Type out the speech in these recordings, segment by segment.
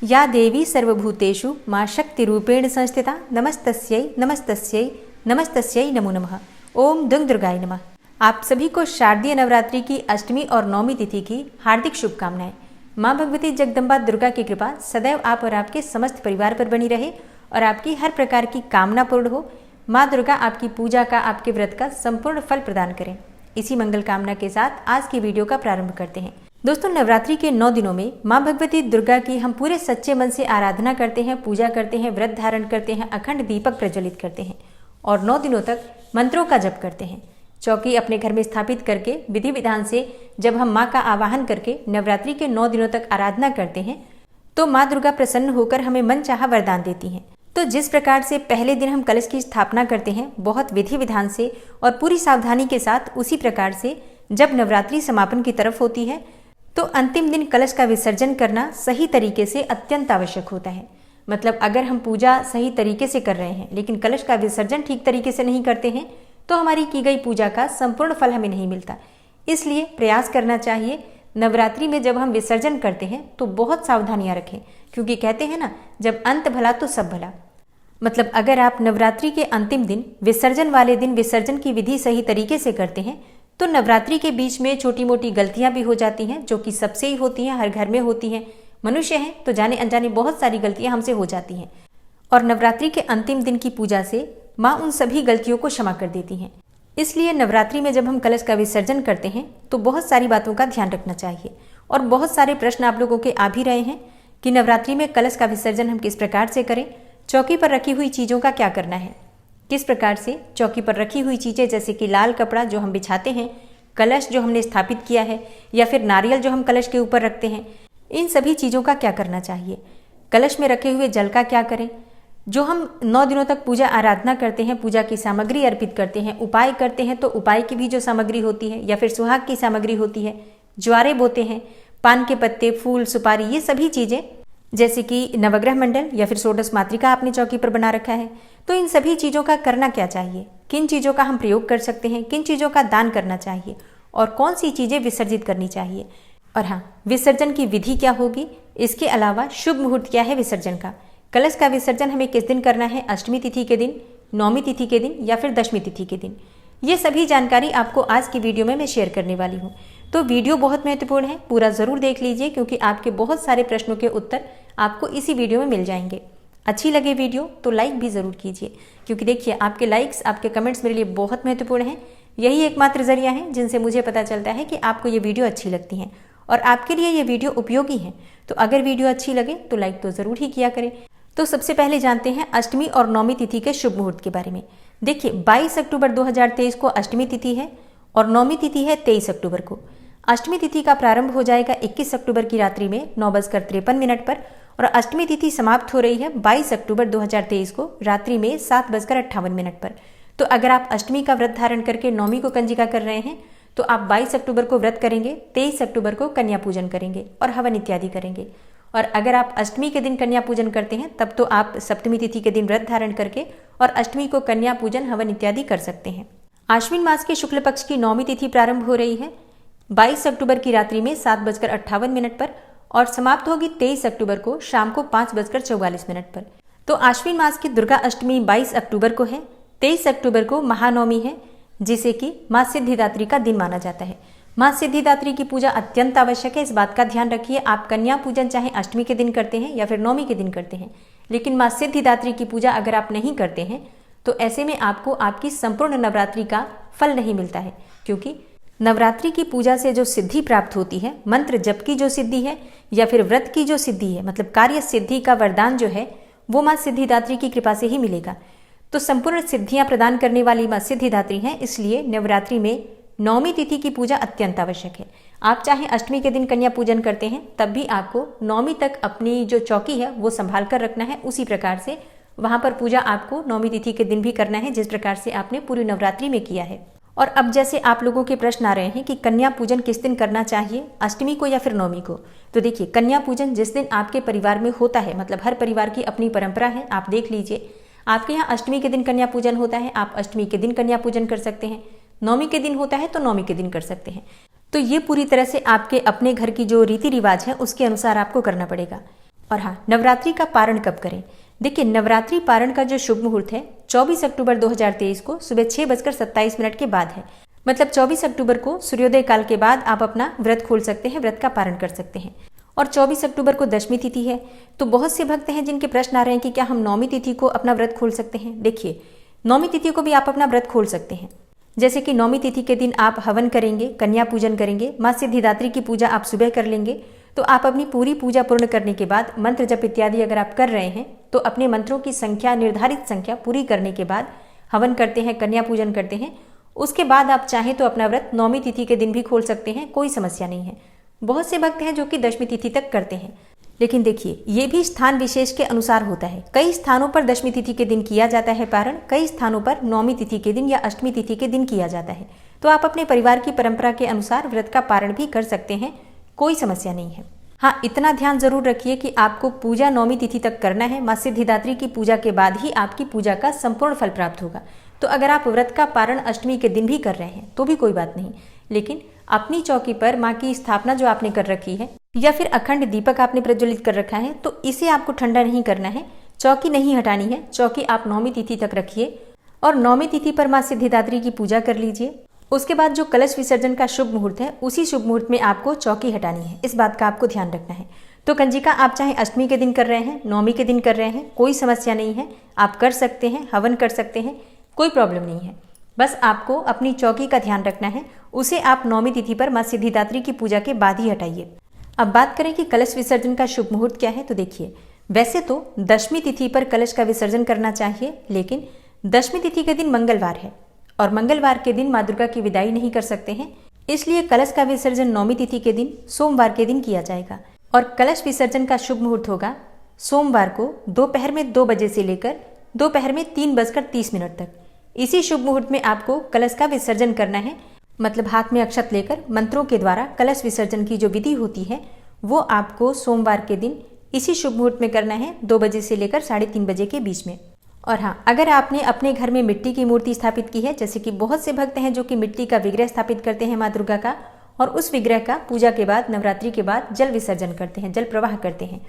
या देवी सर्वभूतेषु मां शक्तिरूपेण संस्थिता नमस्तस्यै नमस्तस्यै नमस्तस्यै नमो नमः। ओम दुंग दुर्गाय नमः। आप सभी को शारदीय नवरात्रि की अष्टमी और नौमी तिथि की हार्दिक शुभकामनाएं। मां भगवती जगदम्बा दुर्गा की कृपा सदैव आप और आपके समस्त परिवार पर बनी रहे और आपकी हर प्रकार की कामना पूर्ण हो। मां दुर्गा आपकी पूजा का, आपके व्रत का संपूर्ण फल प्रदान करें। इसी मंगल कामना के साथ आज की वीडियो का प्रारंभ करते हैं। दोस्तों, नवरात्रि के 9 दिनों में मां भगवती दुर्गा की हम पूरे सच्चे मन से आराधना करते हैं, पूजा करते हैं, व्रत धारण करते हैं, अखंड दीपक प्रज्वलित करते हैं और 9 दिनों तक मंत्रों का जप करते हैं। चौकी अपने घर में स्थापित करके विधि विधान से जब हम मां का आवाहन करके नवरात्रि के 9 दिनों तक आराधना करते हैं तो मां दुर्गा प्रसन्न होकर हमें मनचाहा वरदान देती हैं। तो जिस प्रकार से पहले दिन हम कलश की स्थापना करते हैं बहुत विधि विधान से और पूरी सावधानी के साथ, उसी प्रकार से जब नवरात्रि समापन की तरफ होती है तो अंतिम दिन कलश का विसर्जन करना सही तरीके से अत्यंत आवश्यक होता है। मतलब अगर हम पूजा सही तरीके से कर रहे हैं लेकिन कलश का विसर्जन ठीक तरीके से नहीं करते हैं तो हमारी की गई पूजा का संपूर्ण फल हमें नहीं मिलता। इसलिए प्रयास करना चाहिए नवरात्रि में जब हम विसर्जन करते हैं तो बहुत सावधानियां रखें, क्योंकि कहते हैं ना, जब अंत भला तो सब भला। मतलब अगर आप नवरात्रि के अंतिम दिन विसर्जन वाले दिन विसर्जन की विधि सही तरीके से करते हैं तो नवरात्रि के बीच में छोटी मोटी गलतियां भी हो जाती हैं, जो कि सबसे ही होती हैं, हर घर में होती हैं। मनुष्य हैं तो जाने अनजाने बहुत सारी गलतियां हमसे हो जाती हैं और नवरात्रि के अंतिम दिन की पूजा से माँ उन सभी गलतियों को क्षमा कर देती हैं। इसलिए नवरात्रि में जब हम कलश का विसर्जन करते हैं तो बहुत सारी बातों का ध्यान रखना चाहिए। और बहुत सारे प्रश्न आप लोगों के आ भी रहे हैं कि नवरात्रि में कलश का विसर्जन हम किस प्रकार से करें, चौकी पर रखी हुई चीज़ों का क्या करना है, किस प्रकार से चौकी पर रखी हुई चीज़ें जैसे कि लाल कपड़ा जो हम बिछाते हैं, कलश जो हमने स्थापित किया है या फिर नारियल जो हम कलश के ऊपर रखते हैं, इन सभी चीज़ों का क्या करना चाहिए। कलश में रखे हुए जल का क्या करें। जो हम 9 दिनों तक पूजा आराधना करते हैं, पूजा की सामग्री अर्पित करते हैं, उपाय करते हैं तो उपाय की भी जो सामग्री होती है या फिर सुहाग की सामग्री होती है, ज्वारे बोते हैं, पान के पत्ते, फूल, सुपारी, ये सभी चीज़ें जैसे कि नवग्रह मंडल या फिर षोडश मातृका आपने चौकी पर बना रखा है, तो इन सभी चीज़ों का करना क्या चाहिए, किन चीज़ों का हम प्रयोग कर सकते हैं, किन चीज़ों का दान करना चाहिए और कौन सी चीज़ें विसर्जित करनी चाहिए। और हाँ, विसर्जन की विधि क्या होगी, इसके अलावा शुभ मुहूर्त क्या है विसर्जन का। कलश का विसर्जन हमें किस दिन करना है, अष्टमी तिथि के दिन, नौमी तिथि के दिन या फिर दशमी तिथि के दिन, ये सभी जानकारी आपको आज की वीडियो में मैं शेयर करने वाली हूँ। तो वीडियो बहुत महत्वपूर्ण है, पूरा ज़रूर देख लीजिए, क्योंकि आपके बहुत सारे प्रश्नों के उत्तर आपको इसी वीडियो में मिल जाएंगे। अच्छी लगे वीडियो तो लाइक भी ज़रूर कीजिए, क्योंकि देखिए आपके लाइक्स, आपके कमेंट्स मेरे लिए बहुत महत्वपूर्ण हैं। यही एकमात्र जरिया है जिनसे मुझे पता चलता है कि आपको ये वीडियो अच्छी लगती हैं और आपके लिए ये वीडियो उपयोगी है। तो अगर वीडियो अच्छी लगे तो लाइक तो ज़रूर ही किया करें। तो सबसे पहले जानते हैं अष्टमी और नौमी तिथि के शुभ मुहूर्त के बारे में। देखिए 22 अक्टूबर 2023 को अष्टमी तिथि है और नौमी तिथि है 23 अक्टूबर को। अष्टमी तिथि का प्रारंभ हो जाएगा 21 अक्टूबर की रात्रि में 9:53 पर और अष्टमी तिथि समाप्त हो रही है 22 अक्टूबर 2023 को रात्रि में 7:58 पर। तो अगर आप अष्टमी का व्रत धारण करके नौमी को कंजिका कर रहे हैं तो आप 22 अक्टूबर को व्रत करेंगे, 23 अक्टूबर को कन्या पूजन करेंगे और हवन इत्यादि करेंगे। और अगर आप अष्टमी के दिन कन्या पूजन करते हैं तब तो आप सप्तमी तिथि के दिन व्रत धारण करके और अष्टमी को कन्या पूजन, हवन इत्यादि कर सकते हैं। आश्विन मास के शुक्ल पक्ष की नौमी तिथि प्रारंभ हो रही है 22 अक्टूबर की रात्रि में 7:58 पर और समाप्त होगी 23 अक्टूबर को शाम को 5:44 पर। तो आश्विन मास की दुर्गा अष्टमी 22 अक्टूबर को है, 23 अक्टूबर को महानवमी है, जिसे कि माँ सिद्धिदात्री का दिन माना जाता है। माँ सिद्धिदात्री की पूजा अत्यंत आवश्यक है, इस बात का ध्यान रखिए। आप कन्या पूजन चाहे अष्टमी के दिन करते हैं या फिर नौमी के दिन करते हैं, लेकिन माँ सिद्धिदात्री की पूजा अगर आप नहीं करते हैं तो ऐसे में आपको आपकी संपूर्ण नवरात्रि का फल नहीं मिलता है। क्योंकि नवरात्रि की पूजा से जो सिद्धि प्राप्त होती है, मंत्र जप की जो सिद्धि है या फिर व्रत की जो सिद्धि है, मतलब कार्य सिद्धि का वरदान जो है वो माँ सिद्धिदात्री की कृपा से ही मिलेगा। तो संपूर्ण सिद्धियां प्रदान करने वाली माँ सिद्धिदात्री हैं, इसलिए नवरात्रि में नौमी तिथि की पूजा अत्यंत आवश्यक है। आप चाहे अष्टमी के दिन कन्या पूजन करते हैं तब भी आपको नौमी तक अपनी जो चौकी है वो संभाल कर रखना है। उसी प्रकार से वहां पर पूजा आपको नौमी तिथि के दिन भी करना है, जिस प्रकार से आपने पूरी नवरात्रि में किया है। और अब जैसे आप लोगों के प्रश्न आ रहे हैं कि कन्या पूजन किस दिन करना चाहिए, अष्टमी को या फिर नौमी को, तो देखिए कन्या पूजन जिस दिन आपके परिवार में होता है, मतलब हर परिवार की अपनी परंपरा है, आप देख लीजिए। आपके यहाँ अष्टमी के दिन कन्या पूजन होता है, आप अष्टमी के दिन कन्या पूजन कर सकते हैं। नौमी के दिन होता है तो नौमी के दिन कर सकते हैं। तो ये पूरी तरह से आपके अपने घर की जो रीति रिवाज है उसके अनुसार आपको करना पड़ेगा। और हाँ, नवरात्रि का पारण कब करें? देखिए, नवरात्रि पारण का जो शुभ मुहूर्त है 24 अक्टूबर 2023 को सुबह 6:27 के बाद है। मतलब 24 अक्टूबर को सूर्योदय काल के बाद आप अपना व्रत खोल सकते हैं, व्रत का पारण कर सकते हैं। और 24 अक्टूबर को दशमी तिथि है। तो बहुत से भक्त हैं जिनके प्रश्न आ रहे हैं कि क्या हम नौमी तिथि को अपना व्रत खोल सकते हैं। देखिए, नौमी तिथि को भी आप अपना व्रत खोल सकते हैं। जैसे कि नौमी तिथि के दिन आप हवन करेंगे, कन्या पूजन करेंगे, माँ सिद्धिदात्री की पूजा आप सुबह कर लेंगे। तो आप अपनी पूरी पूजा पूर्ण करने के बाद मंत्र जप इत्यादि अगर आप कर रहे हैं तो अपने मंत्रों की संख्या, निर्धारित संख्या पूरी करने के बाद हवन करते हैं, कन्या पूजन करते हैं। उसके बाद आप चाहें तो अपना व्रत नौमी तिथि के दिन भी खोल सकते हैं, कोई समस्या नहीं है। बहुत से भक्त हैं जो कि दशमी तिथि तक करते हैं। लेकिन देखिए, ये भी स्थान विशेष के अनुसार होता है। कई स्थानों पर दशमी तिथि के दिन किया जाता है पारण, कई स्थानों पर नौमी तिथि के दिन या अष्टमी तिथि के दिन किया जाता है। तो आप अपने परिवार की परंपरा के अनुसार व्रत का पारण भी कर सकते हैं, कोई समस्या नहीं है। हाँ, इतना ध्यान जरूर रखिए कि आपको पूजा नौमी तिथि तक करना है। माँ सिद्धिदात्री की पूजा के बाद ही आपकी पूजा का संपूर्ण फल प्राप्त होगा। तो अगर आप व्रत का पारण अष्टमी के दिन भी कर रहे हैं तो भी कोई बात नहीं, लेकिन अपनी चौकी पर माँ की स्थापना जो आपने कर रखी है या फिर अखंड दीपक आपने प्रज्वलित कर रखा है, तो इसे आपको ठंडा नहीं करना है, चौकी नहीं हटानी है। चौकी आप नौमी तिथि तक रखिए और नौमी तिथि पर माँ सिद्धिदात्री की पूजा कर लीजिए। उसके बाद जो कलश विसर्जन का शुभ मुहूर्त है, उसी शुभ मुहूर्त में आपको चौकी हटानी है। इस बात का आपको ध्यान रखना है। तो कंजिका आप चाहे अष्टमी के दिन कर रहे हैं, नौमी के दिन कर रहे हैं, कोई समस्या नहीं है, आप कर सकते हैं, हवन कर सकते हैं, कोई प्रॉब्लम नहीं है। बस आपको अपनी चौकी का ध्यान रखना है, उसे आप नौमी तिथि पर माँ सिद्धिदात्री की पूजा के बाद ही हटाइए। अब बात करें कि कलश विसर्जन का शुभ मुहूर्त क्या है, तो देखिए, वैसे तो दशमी तिथि पर कलश का विसर्जन करना चाहिए, लेकिन दशमी तिथि के दिन मंगलवार है और मंगलवार के दिन माँ दुर्गा की विदाई नहीं कर सकते हैं, इसलिए कलश का विसर्जन नौमी तिथि के दिन सोमवार के दिन किया जाएगा। और कलश विसर्जन का शुभ मुहूर्त होगा सोमवार को दोपहर में 2 बजे से लेकर दोपहर में 3:30 तक। इसी शुभ मुहूर्त में आपको कलश का विसर्जन करना है। मतलब हाथ में अक्षत लेकर मंत्रों के द्वारा कलश विसर्जन की जो विधि होती है वो आपको सोमवार के दिन इसी शुभ मुहूर्त में करना है, 2 बजे से लेकर 3:30 बजे के बीच में। और हाँ, अगर आपने अपने घर में मिट्टी की मूर्ति स्थापित की है, जैसे कि बहुत से भक्त हैं जो कि मिट्टी का विग्रह स्थापित करते हैं माँ दुर्गा का, और उस विग्रह का पूजा के बाद, नवरात्रि के बाद जल विसर्जन करते हैं, जल प्रवाह करते हैं,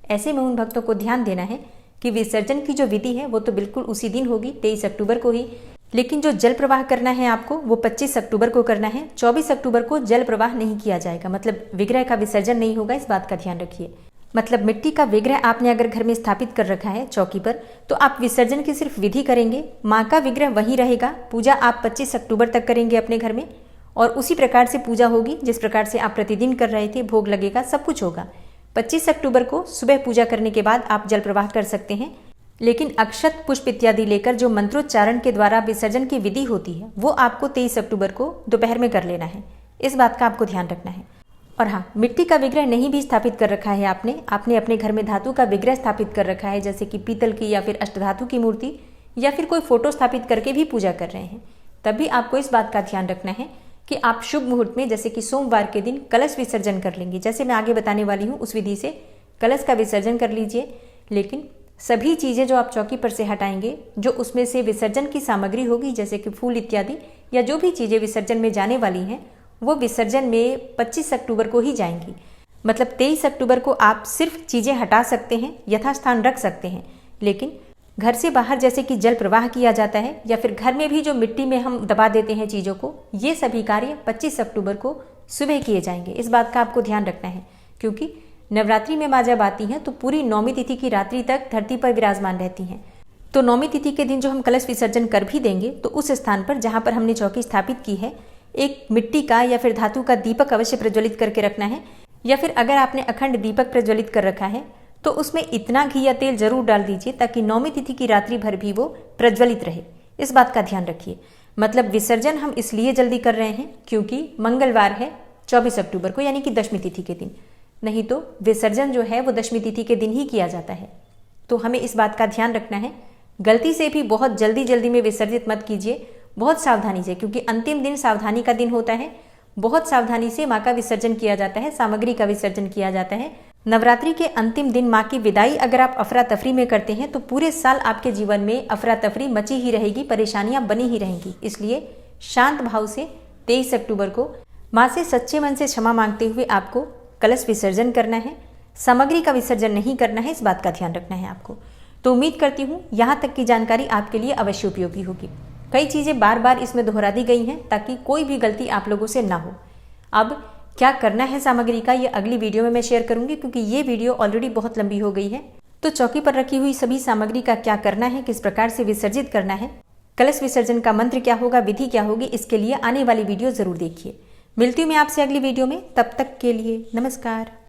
ऐसे में उन भक्तों को ध्यान देना है कि विसर्जन की जो विधि है वो तो बिल्कुल उसी दिन होगी, 23 अक्टूबर को ही, लेकिन जो जल प्रवाह करना है आपको वो 25 अक्टूबर को करना है। 24 अक्टूबर को जल प्रवाह नहीं किया जाएगा, मतलब विग्रह का विसर्जन नहीं होगा, इस बात का ध्यान रखिए। मतलब मिट्टी का विग्रह आपने अगर घर में स्थापित कर रखा है चौकी पर, तो आप विसर्जन की सिर्फ विधि करेंगे, माँ का विग्रह वहीं रहेगा। पूजा आप 25 अक्टूबर तक करेंगे अपने घर में और उसी प्रकार से पूजा होगी जिस प्रकार से आप प्रतिदिन कर रहे थे, भोग लगेगा, सब कुछ होगा। 25 अक्टूबर को सुबह पूजा करने के बाद आप जल प्रवाह कर सकते हैं, लेकिन अक्षत, पुष्प इत्यादि लेकर जो मंत्रोच्चारण के द्वारा विसर्जन की विधि होती है वो आपको 23 अक्टूबर को दोपहर में कर लेना है। इस बात का आपको ध्यान रखना है। और हाँ, मिट्टी का विग्रह नहीं भी स्थापित कर रखा है आपने अपने घर में धातु का विग्रह स्थापित कर रखा है, जैसे कि पीतल की या फिर अष्टधातु की मूर्ति या फिर कोई फोटो स्थापित करके भी पूजा कर रहे हैं, तब भी आपको इस बात का ध्यान रखना है कि आप शुभ मुहूर्त में, जैसे कि सोमवार के दिन कलश विसर्जन कर लेंगे। जैसे मैं आगे बताने वाली हूँ उस विधि से कलश का विसर्जन कर लीजिए, लेकिन सभी चीज़ें जो आप चौकी पर से हटाएंगे, जो उसमें से विसर्जन की सामग्री होगी, जैसे कि फूल इत्यादि या जो भी चीज़ें विसर्जन में जाने वाली हैं, वो विसर्जन में 25 अक्टूबर को ही जाएंगी। मतलब 23 अक्टूबर को आप सिर्फ चीज़ें हटा सकते हैं, यथास्थान रख सकते हैं, लेकिन घर से बाहर जैसे कि जल प्रवाह किया जाता है या फिर घर में भी जो मिट्टी में हम दबा देते हैं चीज़ों को, ये सभी कार्य 25 अक्टूबर को सुबह किए जाएंगे। इस बात का आपको ध्यान रखना है, क्योंकि नवरात्रि में माँ जब आती हैं तो पूरी नौमी तिथि की रात्रि तक धरती पर विराजमान रहती हैं। तो नौमी तिथि के दिन जो हम कलश विसर्जन कर भी देंगे तो उस स्थान पर जहाँ पर हमने चौकी स्थापित की है, एक मिट्टी का या फिर धातु का दीपक अवश्य प्रज्वलित करके रखना है, या फिर अगर आपने अखंड दीपक प्रज्वलित कर रखा है तो उसमें इतना घी या तेल जरूर डाल दीजिए ताकि नौमी तिथि की रात्रि भर भी वो प्रज्वलित रहे। इस बात का ध्यान रखिए। मतलब विसर्जन हम इसलिए जल्दी कर रहे हैं क्योंकि मंगलवार है 24 अक्टूबर को, यानी कि दशमी तिथि के दिन, नहीं तो विसर्जन जो है वो दशमी तिथि के दिन ही किया जाता है। तो हमें इस बात का ध्यान रखना है, गलती से भी बहुत जल्दी में विसर्जित मत कीजिए, बहुत सावधानी से, क्योंकि अंतिम दिन सावधानी का दिन होता है। बहुत सावधानी से माँ का विसर्जन किया जाता है, सामग्री का विसर्जन किया जाता है। नवरात्रि के अंतिम दिन माँ की विदाई अगर आप अफरा तफरी में करते हैं तो पूरे साल आपके जीवन में अफरा तफरी मची ही रहेगी, परेशानियां बनी ही रहेंगी। इसलिए शांत भाव से 23 अक्टूबर को माँ से सच्चे मन से क्षमा मांगते हुए आपको कलश विसर्जन करना है। सामग्री का विसर्जन नहीं करना है, इस बात का ध्यान रखना है आपको। तो उम्मीद करती हूँ यहाँ तक की जानकारी आपके लिए अवश्य उपयोगी होगी। कई चीज़ें बार बार इसमें दोहरा दी गई हैं ताकि कोई भी गलती आप लोगों से ना हो। अब क्या करना है सामग्री का, ये अगली वीडियो में मैं शेयर करूंगी, क्योंकि ये वीडियो ऑलरेडी बहुत लंबी हो गई है। तो चौकी पर रखी हुई सभी सामग्री का क्या करना है, किस प्रकार से विसर्जित करना है, कलश विसर्जन का मंत्र क्या होगा, विधि क्या होगी, इसके लिए आने वाली वीडियो जरूर देखिए। मिलती हूँ मैं आपसे अगली वीडियो में, तब तक के लिए नमस्कार।